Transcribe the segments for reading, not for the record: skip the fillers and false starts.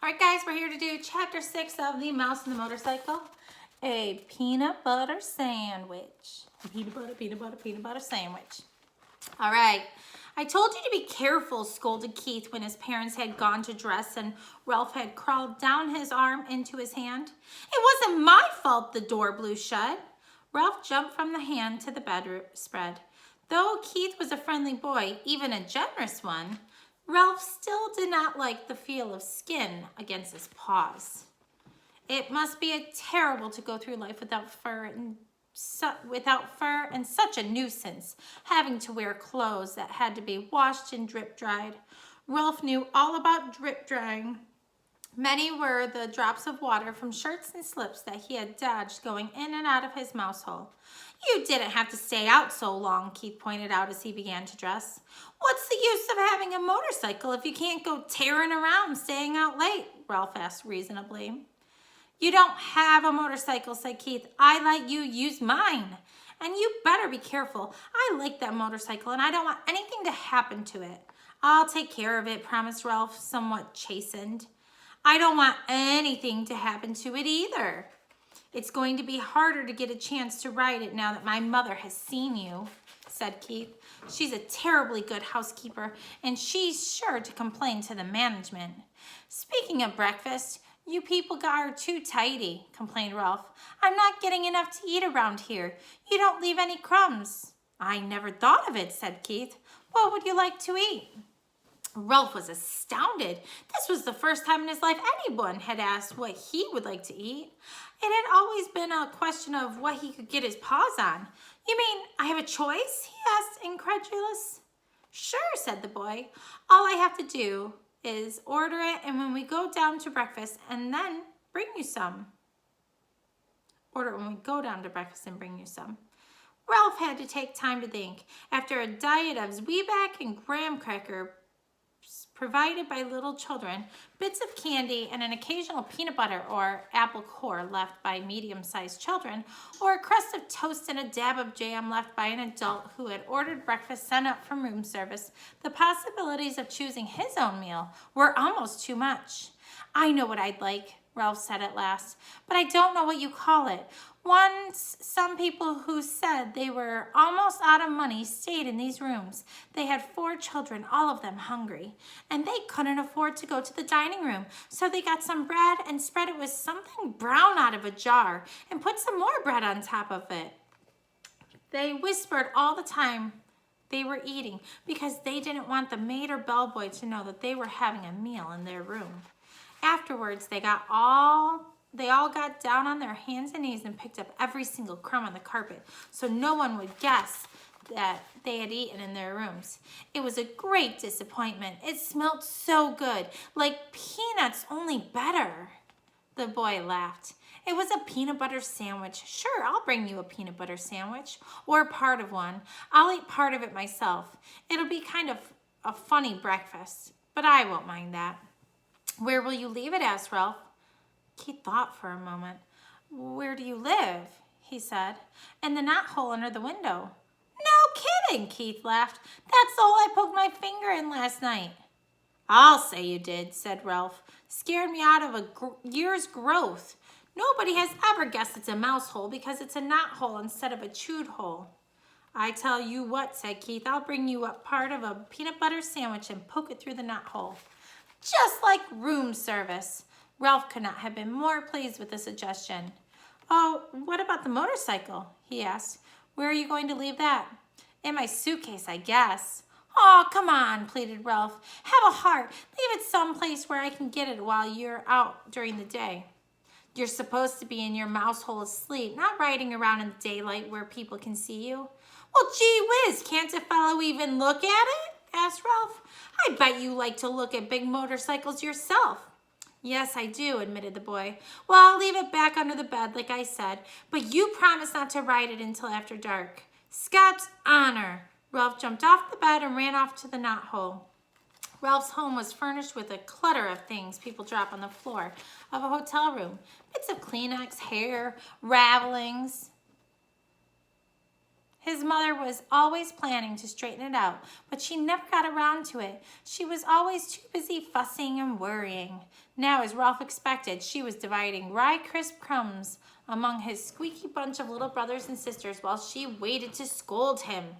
All right, guys, we're here to do chapter 6 of The Mouse and the Motorcycle, a peanut butter sandwich. Peanut butter sandwich. All right, I told you to be careful, scolded Keith when his parents had gone to dress and Ralph had crawled down his arm into his hand. It wasn't my fault the door blew shut. Ralph jumped from the hand to the bedspread. Though Keith was a friendly boy, even a generous one, Ralph still did not like the feel of skin against his paws. It must be terrible to go through life without fur and such a nuisance, having to wear clothes that had to be washed and drip dried. Ralph knew all about drip drying. Many were the drops of water from shirts and slips that he had dodged going in and out of his mouse hole. You didn't have to stay out so long, Keith pointed out as he began to dress. What's the use of having a motorcycle if you can't go tearing around staying out late? Ralph asked reasonably. You don't have a motorcycle, said Keith. I let you use mine. And you better be careful. I like that motorcycle and I don't want anything to happen to it. I'll take care of it, promised Ralph, somewhat chastened. I don't want anything to happen to it either. It's going to be harder to get a chance to ride it now that my mother has seen you, said Keith. She's a terribly good housekeeper, and she's sure to complain to the management. Speaking of breakfast, you people are too tidy, complained Ralph. I'm not getting enough to eat around here. You don't leave any crumbs. I never thought of it, said Keith. What would you like to eat? Ralph was astounded. This was the first time in his life anyone had asked what he would like to eat. It had always been a question of what he could get his paws on. You mean I have a choice? He asked, incredulous. Sure, said the boy. All I have to do is order it, and when we go down to breakfast, and then bring you some. Order it when we go down to breakfast and bring you some. Ralph had to take time to think. After a diet of Zwieback and graham cracker provided by little children, bits of candy and an occasional peanut butter or apple core left by medium-sized children, or a crust of toast and a dab of jam left by an adult who had ordered breakfast sent up from room service, the possibilities of choosing his own meal were almost too much. I know what I'd like, Ralph said at last, but I don't know what you call it. Once, some people who said they were almost out of money stayed in these rooms. They had 4 children, all of them hungry, and they couldn't afford to go to the dining room, so they got some bread and spread it with something brown out of a jar and put some more bread on top of it. They whispered all the time they were eating because they didn't want the maid or bellboy to know that they were having a meal in their room. Afterwards, they all got down on their hands and knees and picked up every single crumb on the carpet so no one would guess that they had eaten in their rooms. It was a great disappointment. It smelled so good, like peanuts, only better. The boy laughed. It was a peanut butter sandwich. Sure, I'll bring you a peanut butter sandwich, or part of one. I'll eat part of it myself. It'll be kind of a funny breakfast, but I won't mind that. Where will you leave it? Asked Ralph. Keith thought for a moment. Where do you live? He said. In the knothole under the window. No kidding, Keith laughed. That's all I poked my finger in last night. I'll say you did, said Ralph. Scared me out of a year's growth. Nobody has ever guessed it's a mouse hole because it's a knothole instead of a chewed hole. I tell you what, said Keith, I'll bring you up part of a peanut butter sandwich and poke it through the knothole. Just like room service. Ralph could not have been more pleased with the suggestion. Oh, what about the motorcycle? He asked. Where are you going to leave that? In my suitcase, I guess. Oh, come on, pleaded Ralph. Have a heart. Leave it someplace where I can get it while you're out during the day. You're supposed to be in your mouse hole asleep, not riding around in the daylight where people can see you. Well, gee whiz, can't a fellow even look at it? Asked Ralph. I bet you like to look at big motorcycles yourself. Yes, I do, admitted the boy. Well, I'll leave it back under the bed, like I said, but you promise not to ride it until after dark. Scott's honor. Ralph jumped off the bed and ran off to the knothole. Ralph's home was furnished with a clutter of things people drop on the floor of a hotel room. Bits of Kleenex, hair, ravelings, His mother was always planning to straighten it out, but she never got around to it. She was always too busy fussing and worrying. Now, as Ralph expected, she was dividing rye crisp crumbs among his squeaky bunch of little brothers and sisters while she waited to scold him.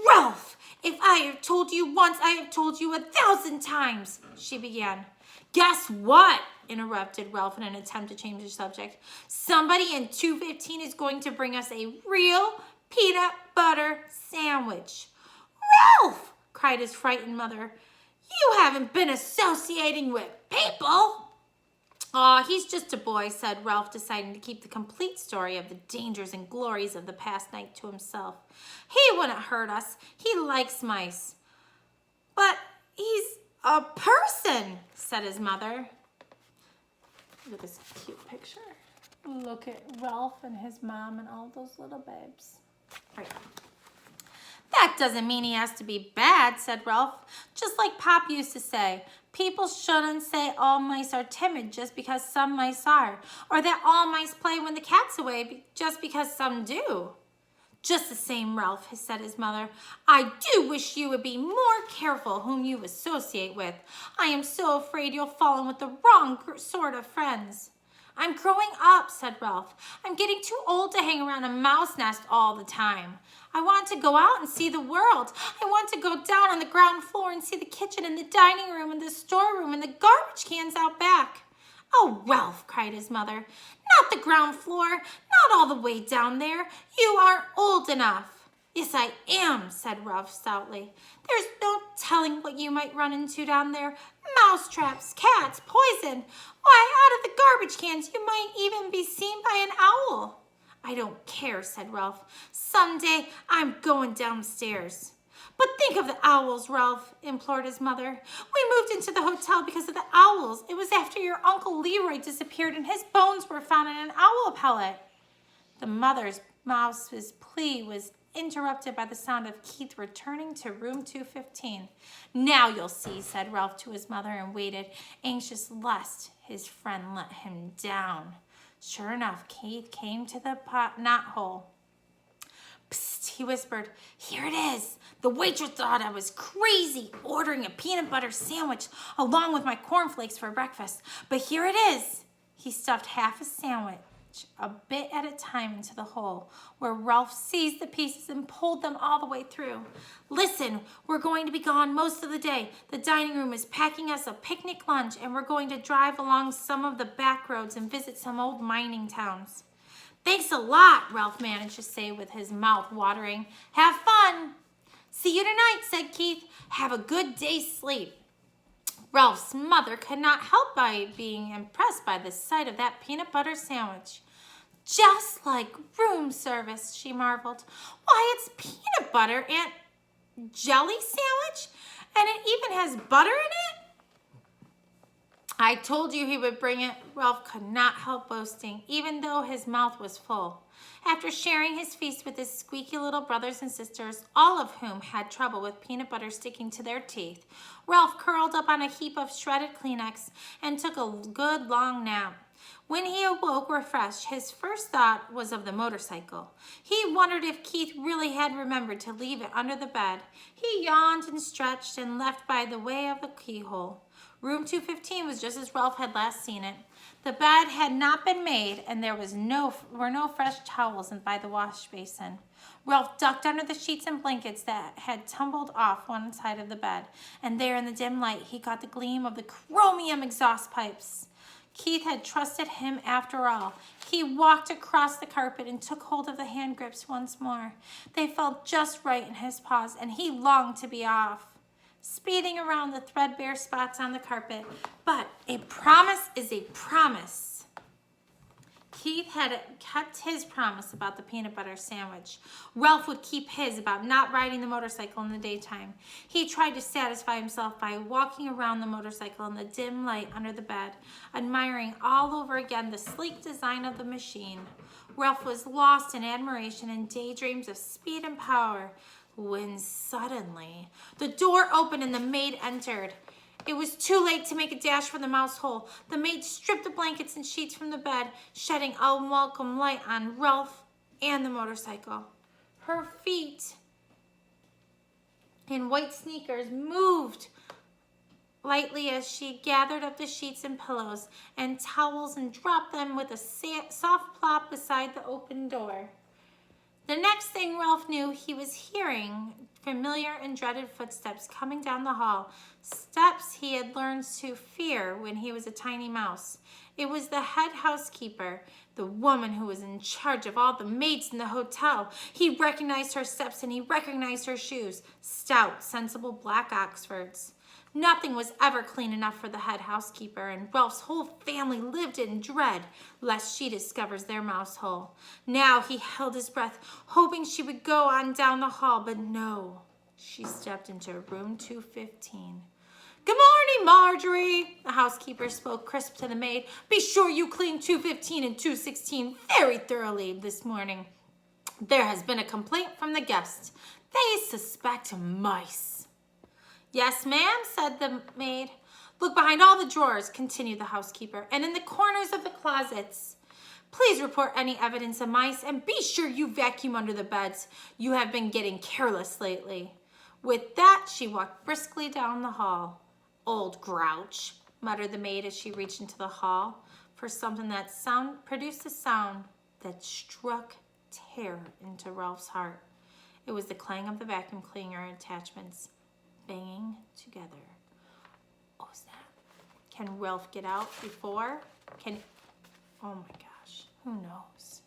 "Ralph, if I have told you once, I have told you 1,000 times," she began. "Guess what?" interrupted Ralph in an attempt to change the subject. "Somebody in 215 is going to bring us a real peanut butter sandwich." "Ralph!" cried his frightened mother. "You haven't been associating with people." "Aw, he's just a boy," said Ralph, deciding to keep the complete story of the dangers and glories of the past night to himself. "He wouldn't hurt us. He likes mice." "But he's a person," said his mother. Look at this cute picture. Look at Ralph and his mom and all those little babes. Right. "That doesn't mean he has to be bad," said Ralph. "Just like Pop used to say, people shouldn't say all mice are timid just because some mice are, or that all mice play when the cat's away just because some do." "Just the same, Ralph," said his mother, "I do wish you would be more careful whom you associate with. I am so afraid you'll fall in with the wrong sort of friends." "I'm growing up," said Ralph. "I'm getting too old to hang around a mouse nest all the time. I want to go out and see the world. I want to go down on the ground floor and see the kitchen and the dining room and the storeroom and the garbage cans out back." "Oh, Ralph," cried his mother, "not the ground floor, not all the way down there. You aren't old enough." "Yes, I am," said Ralph stoutly. "There's no telling what you might run into down there. Mouse traps, cats, poison. Why, out of the garbage cans, you might even be seen by an owl." "I don't care," said Ralph. "Someday I'm going downstairs." "But think of the owls, Ralph," implored his mother. "We moved into the hotel because of the owls. It was after your Uncle Leroy disappeared and his bones were found in an owl pellet." The mouse's plea was interrupted by the sound of Keith returning to room 215. "Now you'll see," said Ralph to his mother, and waited, anxious lest his friend let him down. Sure enough, Keith came to the knothole. "Psst," he whispered. "Here it is. The waitress thought I was crazy ordering a peanut butter sandwich along with my cornflakes for breakfast. But here it is." He stuffed half a sandwich a bit at a time into the hole, where Ralph seized the pieces and pulled them all the way through. "Listen, we're going to be gone most of the day. The dining room is packing us a picnic lunch, and we're going to drive along some of the back roads and visit some old mining towns." "Thanks a lot," Ralph managed to say with his mouth watering. "Have fun." "See you tonight," said Keith. "Have a good day's sleep." Ralph's mother could not help by being impressed by the sight of that peanut butter sandwich. "Just like room service," she marveled. "Why, it's peanut butter and jelly sandwich, and it even has butter in it." "I told you he would bring it," Ralph could not help boasting, even though his mouth was full. After sharing his feast with his squeaky little brothers and sisters, all of whom had trouble with peanut butter sticking to their teeth, Ralph curled up on a heap of shredded Kleenex and took a good long nap. When he awoke refreshed, his first thought was of the motorcycle. He wondered if Keith really had remembered to leave it under the bed. He yawned and stretched and left by the way of the keyhole. Room 215 was just as Ralph had last seen it. The bed had not been made, and there were no fresh towels by the wash basin. Ralph ducked under the sheets and blankets that had tumbled off one side of the bed, and there in the dim light he caught the gleam of the chromium exhaust pipes. Keith had trusted him after all. He walked across the carpet and took hold of the hand grips once more. They felt just right in his paws, and he longed to be off, speeding around the threadbare spots on the carpet. But a promise is a promise. Keith had kept his promise about the peanut butter sandwich. Ralph would keep his about not riding the motorcycle in the daytime. He tried to satisfy himself by walking around the motorcycle in the dim light under the bed, admiring all over again the sleek design of the machine. Ralph was lost in admiration and daydreams of speed and power, when suddenly the door opened and the maid entered. It was too late to make a dash for the mouse hole. The maid stripped the blankets and sheets from the bed, shedding unwelcome light on Ralph and the motorcycle. Her feet in white sneakers moved lightly as she gathered up the sheets and pillows and towels and dropped them with a soft plop beside the open door. The next thing Ralph knew, he was hearing familiar and dreaded footsteps coming down the hall, steps he had learned to fear when he was a tiny mouse. It was the head housekeeper, the woman who was in charge of all the maids in the hotel. He recognized her steps and he recognized her shoes, stout, sensible black Oxfords. Nothing was ever clean enough for the head housekeeper, and Ralph's whole family lived in dread lest she discovers their mouse hole. Now he held his breath, hoping she would go on down the hall, but no. She stepped into room 215. "Good morning, Marjorie," the housekeeper spoke crisp to the maid. "Be sure you clean 215 and 216 very thoroughly this morning. There has been a complaint from the guests. They suspect mice." "Yes, ma'am," said the maid. "Look behind all the drawers," continued the housekeeper, "and in the corners of the closets. Please report any evidence of mice, and be sure you vacuum under the beds. You have been getting careless lately." With that, she walked briskly down the hall. "Old grouch," muttered the maid as she reached into the hall for something that produced a sound that struck terror into Ralph's heart. It was the clang of the vacuum cleaner attachments banging together. Oh snap. Can Ralph get out before? Oh my gosh, who knows?